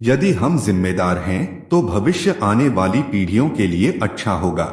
यदि हम जिम्मेदार हैं तो भविष्य आने वाली पीढ़ियों के लिए अच्छा होगा।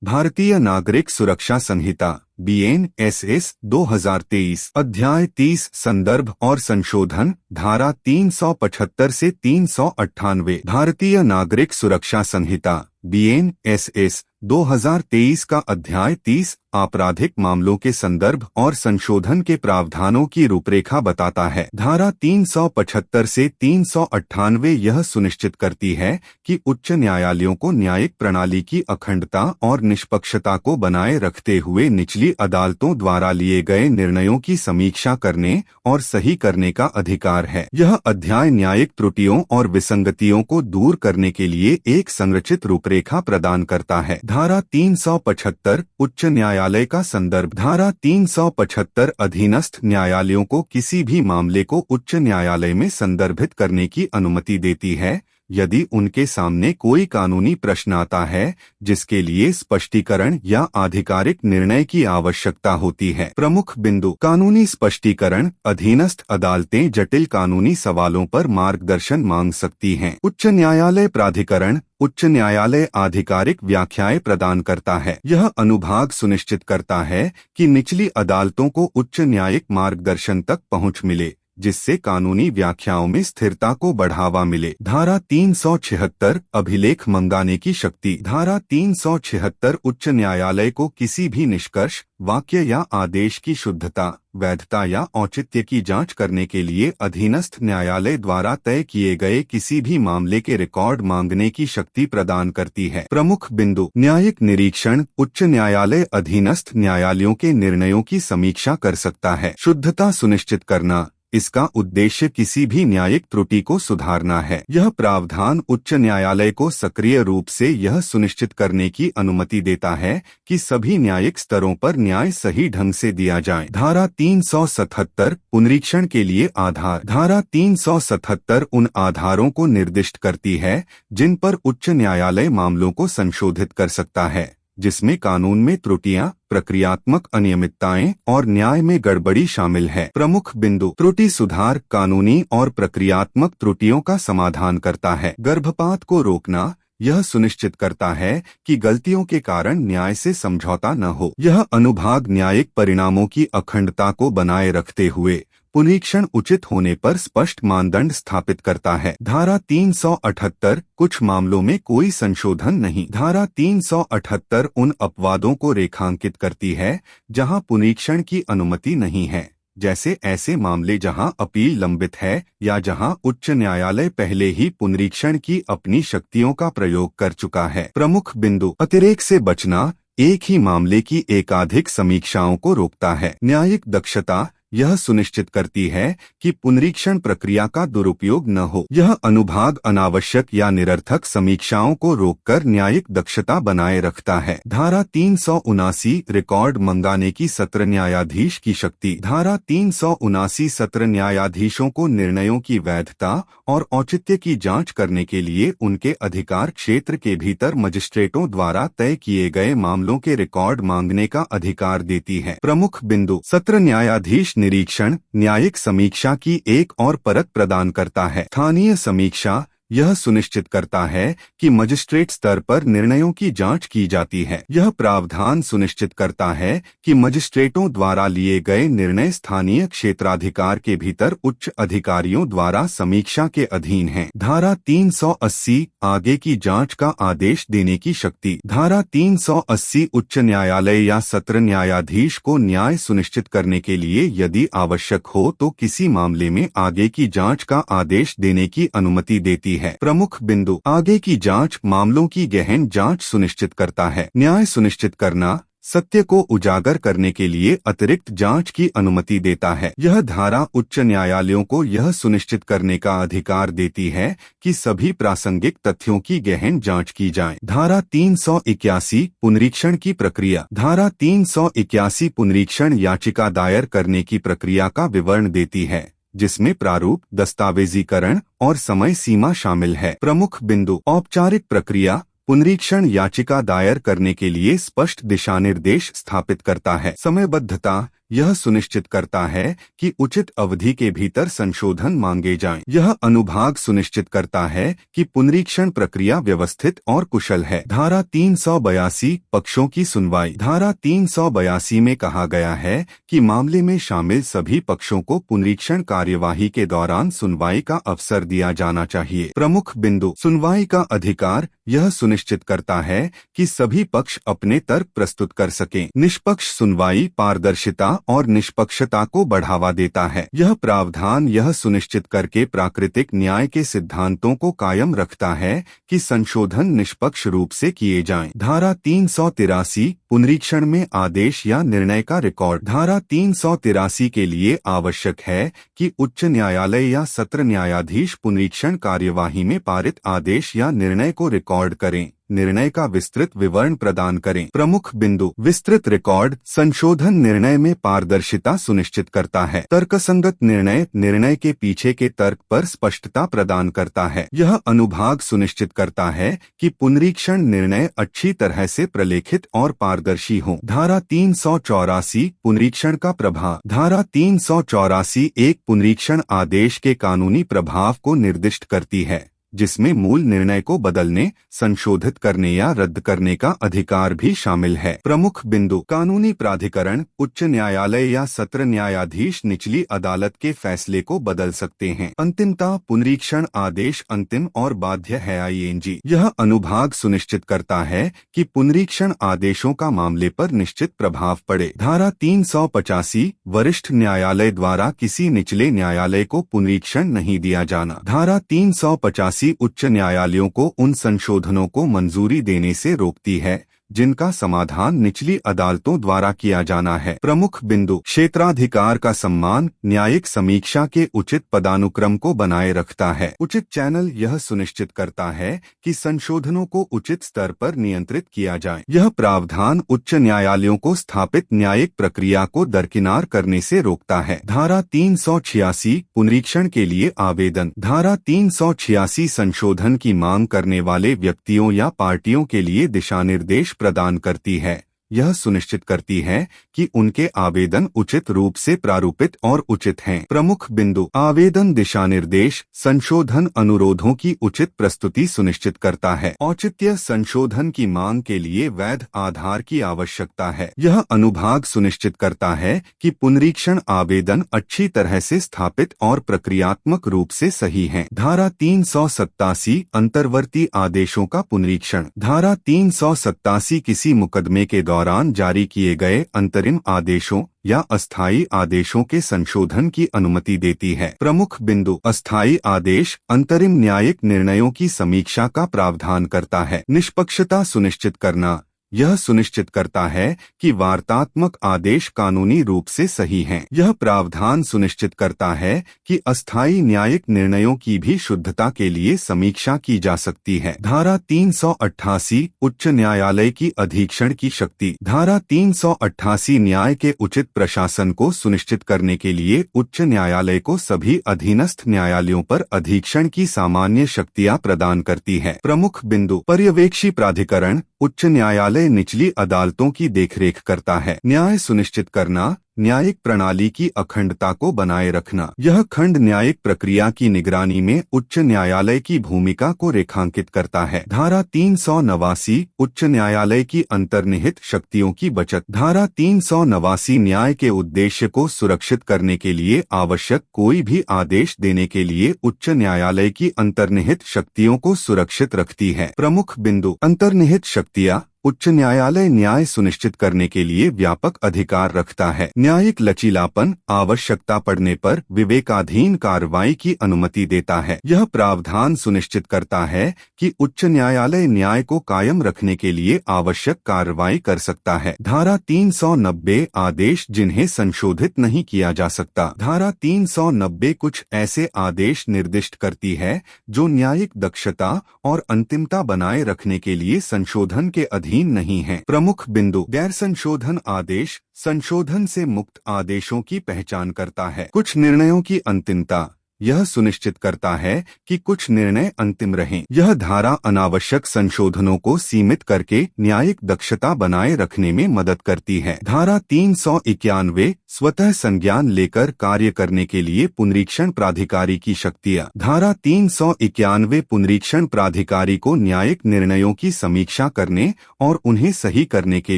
भारतीय नागरिक सुरक्षा संहिता BNSS 2023 अध्याय 30 संदर्भ और संशोधन धारा 375 से 398। भारतीय नागरिक सुरक्षा संहिता BNSS 2023 का अध्याय 30 आपराधिक मामलों के संदर्भ और संशोधन के प्रावधानों की रूपरेखा बताता है। धारा 375 से 398 यह सुनिश्चित करती है कि उच्च न्यायालयों को न्यायिक प्रणाली की अखंडता और निष्पक्षता को बनाए रखते हुए निचली अदालतों द्वारा लिए गए निर्णयों की समीक्षा करने और सही करने का अधिकार है। यह अध्याय न्यायिक त्रुटियों और विसंगतियों को दूर करने के लिए एक संरचित रूपरेखा प्रदान करता है। धारा 375 उच्च न्यायालय का संदर्भ। धारा 375 अधीनस्थ न्यायालयों को किसी भी मामले को उच्च न्यायालय में संदर्भित करने की अनुमति देती है यदि उनके सामने कोई कानूनी प्रश्न आता है जिसके लिए स्पष्टीकरण या आधिकारिक निर्णय की आवश्यकता होती है। प्रमुख बिंदु। कानूनी स्पष्टीकरण। अधीनस्थ अदालतें जटिल कानूनी सवालों पर मार्गदर्शन मांग सकती हैं। उच्च न्यायालय प्राधिकरण। उच्च न्यायालय आधिकारिक व्याख्याएं प्रदान करता है। यह अनुभाग सुनिश्चित करता है कि निचली अदालतों को उच्च न्यायिक मार्गदर्शन तक पहुंच मिले जिससे कानूनी व्याख्याओं में स्थिरता को बढ़ावा मिले। धारा 376 अभिलेख मंगाने की शक्ति। धारा 376 उच्च न्यायालय को किसी भी निष्कर्ष, वाक्य या आदेश की शुद्धता, वैधता या औचित्य की जांच करने के लिए अधीनस्थ न्यायालय द्वारा तय किए गए किसी भी मामले के रिकॉर्ड मांगने की शक्ति प्रदान करती है। प्रमुख बिंदु। न्यायिक निरीक्षण। उच्च न्यायालय अधीनस्थ न्यायालयों के निर्णयों की समीक्षा कर सकता है। शुद्धता सुनिश्चित करना। इसका उद्देश्य किसी भी न्यायिक त्रुटि को सुधारना है। यह प्रावधान उच्च न्यायालय को सक्रिय रूप से यह सुनिश्चित करने की अनुमति देता है कि सभी न्यायिक स्तरों पर न्याय सही ढंग से दिया जाए। धारा 377 पुनरीक्षण के लिए आधार। धारा 377 उन आधारों को निर्दिष्ट करती है जिन पर उच्च न्यायालय मामलों को संशोधित कर सकता है जिसमें कानून में त्रुटियां, प्रक्रियात्मक अनियमितताएं और न्याय में गड़बड़ी शामिल है। प्रमुख बिंदु। त्रुटि सुधार कानूनी और प्रक्रियात्मक त्रुटियों का समाधान करता है। गर्भपात को रोकना। यह सुनिश्चित करता है कि गलतियों के कारण न्याय से समझौता न हो। यह अनुभाग न्यायिक परिणामों की अखंडता को बनाए रखते हुए पुनरीक्षण उचित होने पर स्पष्ट मानदंड स्थापित करता है। धारा 378 कुछ मामलों में कोई संशोधन नहीं। धारा 378 उन अपवादों को रेखांकित करती है जहां पुनरीक्षण की अनुमति नहीं है, जैसे ऐसे मामले जहां अपील लंबित है या जहां उच्च न्यायालय पहले ही पुनरीक्षण की अपनी शक्तियों का प्रयोग कर चुका है। प्रमुख बिंदु। अतिरेक से बचना। एक ही मामले की एकाधिक समीक्षाओं को रोकता है। न्यायिक दक्षता। यह सुनिश्चित करती है कि पुनरीक्षण प्रक्रिया का दुरुपयोग न हो। यह अनुभाग अनावश्यक या निरर्थक समीक्षाओं को रोककर न्यायिक दक्षता बनाए रखता है। धारा 379 रिकॉर्ड मंगाने की सत्र न्यायाधीश की शक्ति। धारा 379 सत्र न्यायाधीशों को निर्णयों की वैधता और औचित्य की जांच करने के लिए उनके अधिकार क्षेत्र के भीतर मजिस्ट्रेटों द्वारा तय किए गए मामलों के रिकॉर्ड मांगने का अधिकार देती है। प्रमुख बिंदु। सत्र न्यायाधीश निरीक्षण न्यायिक समीक्षा की एक और परत प्रदान करता है। स्थानीय समीक्षा। यह सुनिश्चित करता है कि मजिस्ट्रेट स्तर पर निर्णयों की जांच की जाती है। यह प्रावधान सुनिश्चित करता है कि मजिस्ट्रेटों द्वारा लिए गए निर्णय स्थानीय क्षेत्राधिकार के भीतर उच्च अधिकारियों द्वारा समीक्षा के अधीन हैं। धारा 380 आगे की जांच का आदेश देने की शक्ति। धारा 380 उच्च न्यायालय या सत्र न्यायाधीश को न्याय सुनिश्चित करने के लिए यदि आवश्यक हो तो किसी मामले में आगे की जांच का आदेश देने की अनुमति देती है। प्रमुख बिंदु। आगे की जांच मामलों की गहन जांच सुनिश्चित करता है। न्याय सुनिश्चित करना। सत्य को उजागर करने के लिए अतिरिक्त जांच की अनुमति देता है। यह धारा उच्च न्यायालयों को यह सुनिश्चित करने का अधिकार देती है कि सभी प्रासंगिक तथ्यों की गहन जांच की जाए। धारा 381 पुनरीक्षण की प्रक्रिया। धारा 381 पुनरीक्षण याचिका दायर करने की प्रक्रिया का विवरण देती है जिसमें प्रारूप, दस्तावेजीकरण और समय सीमा शामिल है। प्रमुख बिंदु। औपचारिक प्रक्रिया। पुनरीक्षण याचिका दायर करने के लिए स्पष्ट दिशानिर्देश स्थापित करता है। समयबद्धता। यह सुनिश्चित करता है कि उचित अवधि के भीतर संशोधन मांगे जाएं। यह अनुभाग सुनिश्चित करता है कि पुनरीक्षण प्रक्रिया व्यवस्थित और कुशल है। धारा 382 पक्षों की सुनवाई। धारा 382 में कहा गया है कि मामले में शामिल सभी पक्षों को पुनरीक्षण कार्यवाही के दौरान सुनवाई का अवसर दिया जाना चाहिए। प्रमुख बिंदु। सुनवाई का अधिकार यह सुनिश्चित करता है कि सभी पक्ष अपने तर्क प्रस्तुत कर सकें। निष्पक्ष सुनवाई पारदर्शिता और निष्पक्षता को बढ़ावा देता है। यह प्रावधान यह सुनिश्चित करके प्राकृतिक न्याय के सिद्धांतों को कायम रखता है कि संशोधन निष्पक्ष रूप से किए जाएं। धारा 383 पुनरीक्षण में आदेश या निर्णय का रिकॉर्ड। धारा 383 के लिए आवश्यक है कि उच्च न्यायालय या सत्र न्यायाधीश पुनरीक्षण कार्यवाही में पारित आदेश या निर्णय को रिकॉर्ड करें। निर्णय का विस्तृत विवरण प्रदान करें। प्रमुख बिंदु। विस्तृत रिकॉर्ड संशोधन निर्णय में पारदर्शिता सुनिश्चित करता है। तर्कसंगत निर्णय निर्णय के पीछे के तर्क पर स्पष्टता प्रदान करता है। यह अनुभाग सुनिश्चित करता है कि पुनरीक्षण निर्णय अच्छी तरह से प्रलेखित और पारदर्शी हो। धारा 384 पुनरीक्षण का प्रभाव। धारा 384 एक पुनरीक्षण आदेश के कानूनी प्रभाव को निर्दिष्ट करती है, जिसमें मूल निर्णय को बदलने, संशोधित करने या रद्द करने का अधिकार भी शामिल है। प्रमुख बिंदु। कानूनी प्राधिकरण, उच्च न्यायालय या सत्र न्यायाधीश निचली अदालत के फैसले को बदल सकते हैं। अंतिमता। पुनरीक्षण आदेश अंतिम और बाध्य है। ING। यह अनुभाग सुनिश्चित करता है कि पुनरीक्षण आदेशों का मामले पर निश्चित प्रभाव पड़े। धारा 385 वरिष्ठ न्यायालय द्वारा किसी निचले न्यायालय को पुनरीक्षण नहीं दिया जाना। धारा 385 उच्च न्यायालयों को उन संशोधनों को मंजूरी देने से रोकती है जिनका समाधान निचली अदालतों द्वारा किया जाना है। प्रमुख बिंदु। क्षेत्राधिकार का सम्मान न्यायिक समीक्षा के उचित पदानुक्रम को बनाए रखता है। उचित चैनल यह सुनिश्चित करता है कि संशोधनों को उचित स्तर पर नियंत्रित किया जाए। यह प्रावधान उच्च न्यायालयों को स्थापित न्यायिक प्रक्रिया को दरकिनार करने से रोकता है। धारा 386 पुनरीक्षण के लिए आवेदन। धारा 386 संशोधन की मांग करने वाले व्यक्तियों या पार्टियों के लिए दिशानिर्देश प्रदान करती है। यह सुनिश्चित करती है कि उनके आवेदन उचित रूप से प्रारूपित और उचित हैं। प्रमुख बिंदु। आवेदन दिशानिर्देश संशोधन अनुरोधों की उचित प्रस्तुति सुनिश्चित करता है। औचित्य संशोधन की मांग के लिए वैध आधार की आवश्यकता है। यह अनुभाग सुनिश्चित करता है कि पुनरीक्षण आवेदन अच्छी तरह से स्थापित और प्रक्रियात्मक रूप से सही हैं। धारा 387 अंतर्वर्ती आदेशों का पुनरीक्षण। धारा 387 किसी मुकदमे के दौरान जारी किए गए अंतरिम आदेशों या अस्थायी आदेशों के संशोधन की अनुमति देती है। प्रमुख बिंदु। अस्थायी आदेश अंतरिम न्यायिक निर्णयों की समीक्षा का प्रावधान करता है। निष्पक्षता सुनिश्चित करना यह सुनिश्चित करता है कि वार्तात्मक आदेश कानूनी रूप से सही हैं। यह प्रावधान सुनिश्चित करता है कि अस्थायी न्यायिक निर्णयों की भी शुद्धता के लिए समीक्षा की जा सकती है। धारा 388 उच्च न्यायालय की अधीक्षण की शक्ति। धारा 388 न्याय के उचित प्रशासन को सुनिश्चित करने के लिए उच्च न्यायालय को सभी अधीनस्थ न्यायालयों पर अधीक्षण की सामान्य शक्तियां प्रदान करती है। प्रमुख बिंदु। पर्यवेक्षी प्राधिकरण उच्च न्यायालय निचली अदालतों की देखरेख करता है। न्याय सुनिश्चित करना न्यायिक प्रणाली की अखंडता को बनाए रखना। यह खंड न्यायिक प्रक्रिया की निगरानी में उच्च न्यायालय की भूमिका को रेखांकित करता है। धारा 389 उच्च न्यायालय की अंतर्निहित शक्तियों की बचत। धारा 389 न्याय के उद्देश्य को सुरक्षित करने के लिए आवश्यक कोई भी आदेश देने के लिए उच्च न्यायालय की अंतर्निहित शक्तियों को सुरक्षित रखती है। प्रमुख बिंदु। अंतर्निहित शक्तियां उच्च न्यायालय न्याय सुनिश्चित करने के लिए व्यापक अधिकार रखता है। न्यायिक लचीलापन आवश्यकता पड़ने पर विवेकाधीन कार्रवाई की अनुमति देता है। यह प्रावधान सुनिश्चित करता है कि उच्च न्यायालय न्याय को कायम रखने के लिए आवश्यक कार्रवाई कर सकता है। धारा 390 आदेश जिन्हें संशोधित नहीं किया जा सकता। धारा 390 कुछ ऐसे आदेश निर्दिष्ट करती है जो न्यायिक दक्षता और अंतिमता बनाए रखने के लिए संशोधन के अधीन नहीं है। प्रमुख बिंदु। गैर संशोधन आदेश संशोधन से मुक्त आदेशों की पहचान करता है। कुछ निर्णयों की अंतिमता यह सुनिश्चित करता है कि कुछ निर्णय अंतिम रहें। यह धारा अनावश्यक संशोधनों को सीमित करके न्यायिक दक्षता बनाए रखने में मदद करती है। धारा 391 स्वतः संज्ञान लेकर कार्य करने के लिए पुनरीक्षण प्राधिकारी की शक्तियां। धारा 391 पुनरीक्षण प्राधिकारी को न्यायिक निर्णयों की समीक्षा करने और उन्हें सही करने के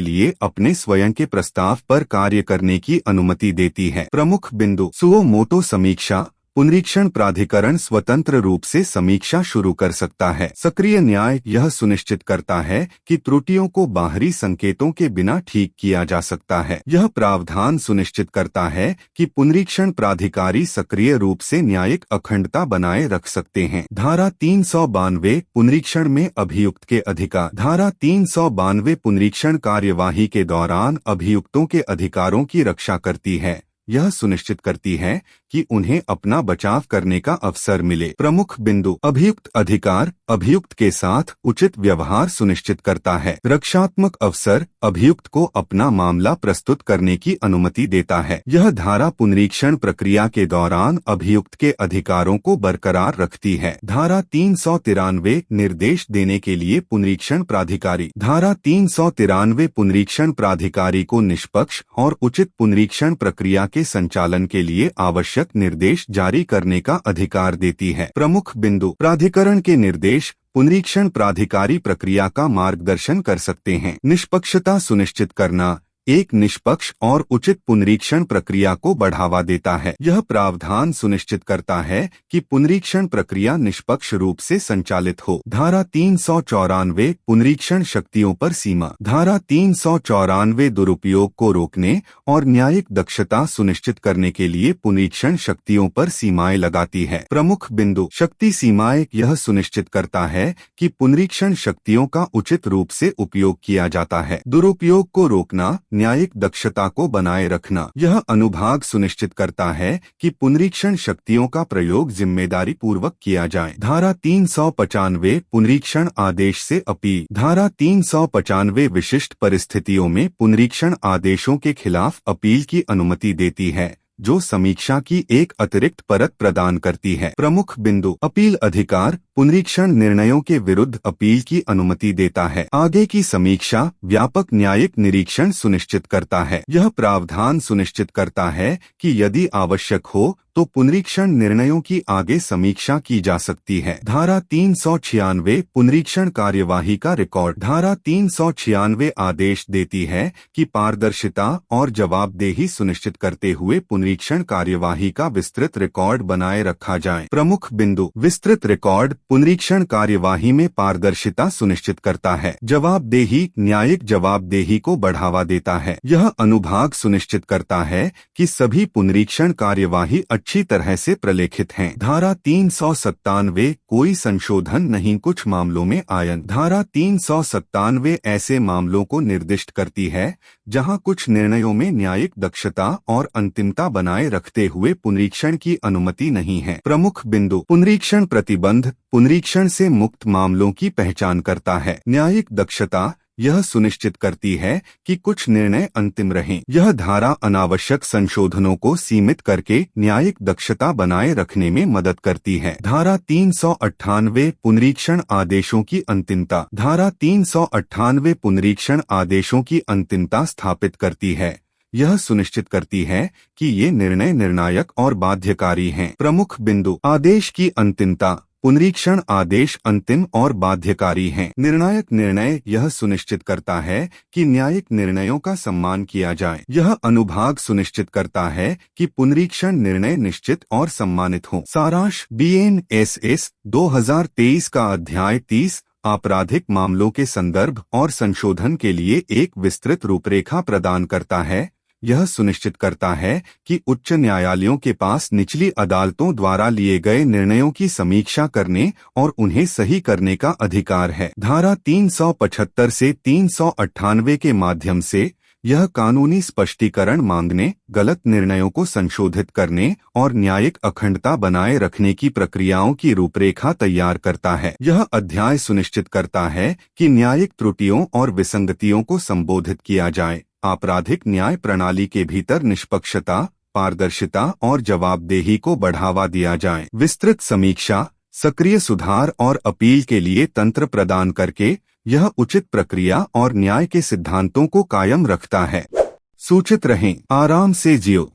लिए अपने स्वयं के प्रस्ताव पर कार्य करने की अनुमति देती है। प्रमुख बिंदु। सुओ मोटो समीक्षा। पुनरीक्षण प्राधिकरण स्वतंत्र रूप से समीक्षा शुरू कर सकता है। सक्रिय न्याय। यह सुनिश्चित करता है कि त्रुटियों को बाहरी संकेतों के बिना ठीक किया जा सकता है। यह प्रावधान सुनिश्चित करता है कि पुनरीक्षण प्राधिकारी सक्रिय रूप से न्यायिक अखंडता बनाए रख सकते हैं। धारा 392 पुनरीक्षण में अभियुक्त के अधिकार। धारा 392 पुनरीक्षण कार्यवाही के दौरान अभियुक्तों के अधिकारों की रक्षा करती है। यह सुनिश्चित करती है कि उन्हें अपना बचाव करने का अवसर मिले। प्रमुख बिंदु। अभियुक्त अधिकार। अभियुक्त के साथ उचित व्यवहार सुनिश्चित करता है। रक्षात्मक अवसर। अभियुक्त को अपना मामला प्रस्तुत करने की अनुमति देता है। यह धारा पुनरीक्षण प्रक्रिया के दौरान अभियुक्त के अधिकारों को बरकरार रखती है। धारा 393 निर्देश देने के लिए पुनरीक्षण प्राधिकारी। धारा 393 पुनरीक्षण प्राधिकारी को निष्पक्ष और उचित पुनरीक्षण प्रक्रिया के संचालन के लिए आवश्यक निर्देश जारी करने का अधिकार देती है। प्रमुख बिंदु। प्राधिकरण के निर्देश। पुनरीक्षण प्राधिकारी प्रक्रिया का मार्गदर्शन कर सकते हैं। निष्पक्षता सुनिश्चित करना एक निष्पक्ष और उचित पुनरीक्षण प्रक्रिया को बढ़ावा देता है। यह प्रावधान सुनिश्चित करता है कि पुनरीक्षण प्रक्रिया निष्पक्ष रूप से संचालित हो। धारा 394 पुनरीक्षण शक्तियों पर सीमा। धारा 394 दुरुपयोग को रोकने और न्यायिक दक्षता सुनिश्चित करने के लिए पुनरीक्षण शक्तियों पर सीमाएं लगाती है। प्रमुख बिंदु। शक्ति सीमाएं। यह सुनिश्चित करता है कि पुनरीक्षण शक्तियों का उचित रूप से उपयोग किया जाता है। दुरुपयोग को रोकना न्यायिक दक्षता को बनाए रखना। यह अनुभाग सुनिश्चित करता है कि पुनरीक्षण शक्तियों का प्रयोग जिम्मेदारी पूर्वक किया जाए। धारा 395 पुनरीक्षण आदेश से अपील। धारा 395 विशिष्ट परिस्थितियों में पुनरीक्षण आदेशों के खिलाफ अपील की अनुमति देती है, जो समीक्षा की एक अतिरिक्त परत प्रदान करती है। प्रमुख बिंदु। अपील अधिकार। पुनरीक्षण निर्णयों के विरुद्ध अपील की अनुमति देता है। आगे की समीक्षा। व्यापक न्यायिक निरीक्षण सुनिश्चित करता है। यह प्रावधान सुनिश्चित करता है कि यदि आवश्यक हो तो पुनरीक्षण निर्णयों की आगे समीक्षा की जा सकती है। धारा 396 पुनरीक्षण कार्यवाही का रिकॉर्ड। धारा 396 आदेश देती है कि पारदर्शिता और जवाबदेही सुनिश्चित करते हुए पुनरीक्षण कार्यवाही का विस्तृत रिकॉर्ड बनाए रखा जाए। प्रमुख बिंदु। विस्तृत रिकॉर्ड पुनरीक्षण कार्यवाही में पारदर्शिता सुनिश्चित करता है। जवाबदेही। न्यायिक जवाबदेही को बढ़ावा देता है। यह अनुभाग सुनिश्चित करता है कि सभी पुनरीक्षण कार्यवाही अच्छी तरह से प्रलेखित हैं। धारा 397 कोई संशोधन नहीं कुछ मामलों में आयन। धारा 397 ऐसे मामलों को निर्दिष्ट करती है जहां कुछ निर्णयों में न्यायिक दक्षता और अंतिमता बनाए रखते हुए पुनरीक्षण की अनुमति नहीं है। प्रमुख बिंदु। पुनरीक्षण प्रतिबंध। पुनरीक्षण से मुक्त मामलों की पहचान करता है। न्यायिक दक्षता। यह सुनिश्चित करती है कि कुछ निर्णय अंतिम रहें। यह धारा अनावश्यक संशोधनों को सीमित करके न्यायिक दक्षता बनाए रखने में मदद करती है। धारा 398 पुनरीक्षण आदेशों की अंतिमता। धारा 398 पुनरीक्षण आदेशों की अंतिमता स्थापित करती है। यह सुनिश्चित करती है कि ये निर्णय निर्णायक और बाध्यकारी हैं। प्रमुख बिंदु। आदेश की अंतिमता। पुनरीक्षण आदेश अंतिम और बाध्यकारी हैं। निर्णायक निर्णय। यह सुनिश्चित करता है कि न्यायिक निर्णयों का सम्मान किया जाए। यह अनुभाग सुनिश्चित करता है कि पुनरीक्षण निर्णय निश्चित और सम्मानित हों। सारांश। BNSS 2023 का अध्याय 30 आपराधिक मामलों के संदर्भ और संशोधन के लिए एक विस्तृत रूपरेखा प्रदान करता है। यह सुनिश्चित करता है कि उच्च न्यायालयों के पास निचली अदालतों द्वारा लिए गए निर्णयों की समीक्षा करने और उन्हें सही करने का अधिकार है। धारा 375 से 398 के माध्यम से यह कानूनी स्पष्टीकरण मांगने, गलत निर्णयों को संशोधित करने और न्यायिक अखंडता बनाए रखने की प्रक्रियाओं की रूपरेखा तैयार करता है। यह अध्याय सुनिश्चित करता है कि न्यायिक त्रुटियों और विसंगतियों को संबोधित किया जाए। आपराधिक न्याय प्रणाली के भीतर निष्पक्षता, पारदर्शिता और जवाबदेही को बढ़ावा दिया जाए। विस्तृत समीक्षा, सक्रिय सुधार और अपील के लिए तंत्र प्रदान करके यह उचित प्रक्रिया और न्याय के सिद्धांतों को कायम रखता है। सूचित रहें, आराम से जियो।